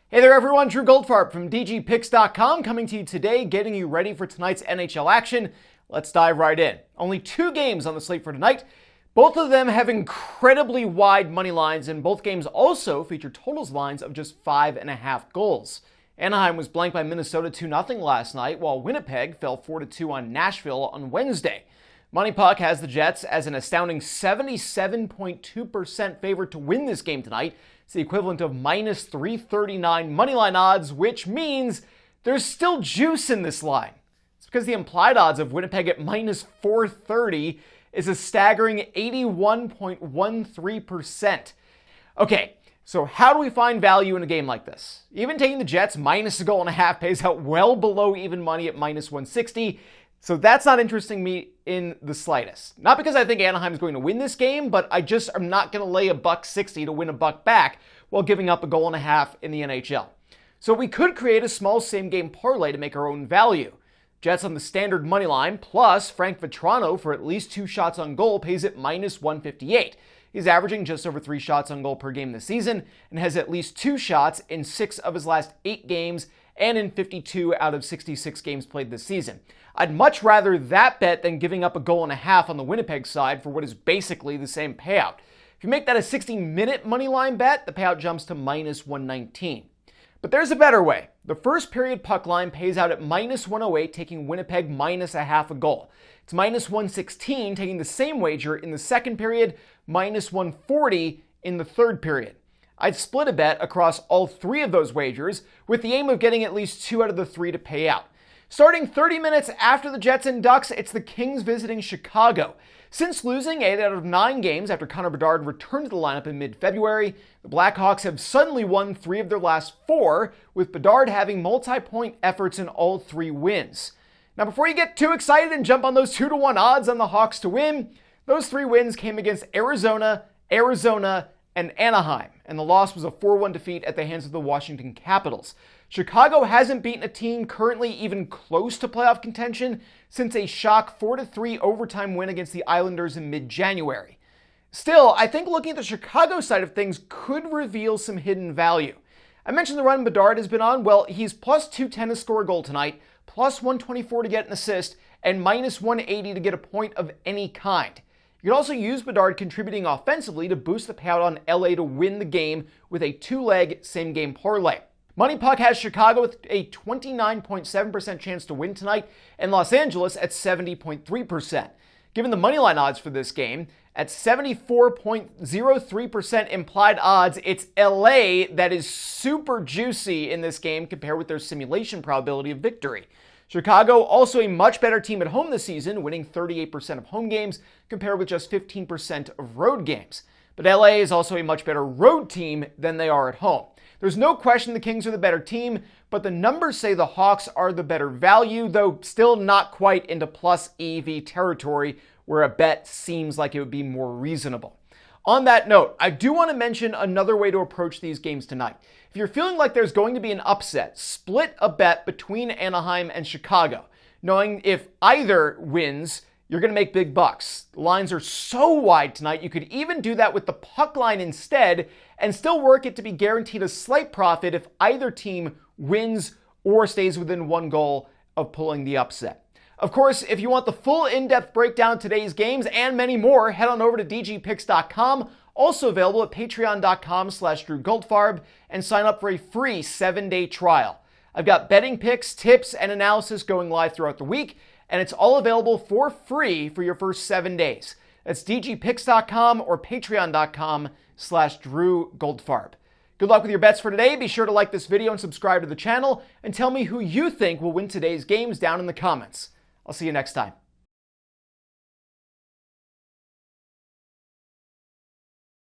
Hey there everyone, Drew Goldfarb from DGPicks.com coming to you today, getting you ready for tonight's NHL action. Let's dive right in. Only 2 games on the slate for tonight. Both of them have incredibly wide money lines, and both games also feature totals lines of just 5.5 goals. Anaheim was blanked by Minnesota 2-0 last night, while Winnipeg fell 4-2 on Nashville on Wednesday. Money Puck has the Jets as an astounding 77.2% favorite to win this game tonight. It's the equivalent of minus 339 moneyline odds, which means there's still juice in this line. It's because the implied odds of Winnipeg at minus 430 is a staggering 81.13%. Okay, so how do we find value in a game like this? Even taking the Jets minus 1.5 goals pays out well below even money at minus 160. So that's not interesting me in the slightest. Not because I think Anaheim is going to win this game, but I just am not going to lay $1.60 to win $1 back while giving up 1.5 goals in the NHL. So we could create a small same-game parlay to make our own value. Jets on the standard money line plus Frank Vatrano for at least 2 shots on goal pays at minus 158. He's averaging just over 3 shots on goal per game this season and has at least 2 shots in 6 of his last 8 games and in 52 out of 66 games played this season. I'd much rather that bet than giving up 1.5 goals on the Winnipeg side for what is basically the same payout. If you make that a 60-minute money line bet, the payout jumps to minus 119. But there's a better way. The first period puck line pays out at minus 108, taking Winnipeg minus 0.5 goal. It's minus 116, taking the same wager in the second period, minus 140 in the third period. I'd split a bet across all 3 of those wagers with the aim of getting at least 2 out of the 3 to pay out. Starting 30 minutes after the Jets and Ducks, it's the Kings visiting Chicago. Since losing 8 out of 9 games after Connor Bedard returned to the lineup in mid-February, the Blackhawks have suddenly won 3 of their last 4, with Bedard having multi-point efforts in all 3 wins. Now, before you get too excited and jump on those 2-1 odds on the Hawks to win, those 3 wins came against Arizona, and Anaheim, and the loss was a 4-1 defeat at the hands of the Washington Capitals. Chicago hasn't beaten a team currently even close to playoff contention since a shock 4-3 overtime win against the Islanders in mid-January. Still, I think looking at the Chicago side of things could reveal some hidden value. I mentioned the run Bedard has been on. Well, he's plus 210 to score a goal tonight, plus 124 to get an assist, and minus 180 to get a point of any kind. You can also use Bedard contributing offensively to boost the payout on LA to win the game with a 2-leg same-game parlay. Money Puck has Chicago with a 29.7% chance to win tonight and Los Angeles at 70.3%. Given the moneyline odds for this game, at 74.03% implied odds, it's LA that is super juicy in this game compared with their simulation probability of victory. Chicago, also a much better team at home this season, winning 38% of home games compared with just 15% of road games. But LA is also a much better road team than they are at home. There's no question the Kings are the better team, but the numbers say the Hawks are the better value, though still not quite into plus EV territory where a bet seems like it would be more reasonable. On that note, I do want to mention another way to approach these games tonight. If you're feeling like there's going to be an upset, split a bet between Anaheim and Chicago, knowing if either wins, you're going to make big bucks. The lines are so wide tonight, you could even do that with the puck line instead and still work it to be guaranteed a slight profit if either team wins or stays within 1 goal of pulling the upset. Of course, if you want the full in-depth breakdown of today's games and many more, head on over to DGPicks.com, also available at patreon.com/Drew Goldfarb, and sign up for a free 7-day trial. I've got betting picks, tips, and analysis going live throughout the week, and it's all available for free for your first 7 days. That's DGPicks.com or patreon.com/Drew Goldfarb. Good luck with your bets for today. Be sure to like this video and subscribe to the channel, and tell me who you think will win today's games down in the comments. I'll see you next time.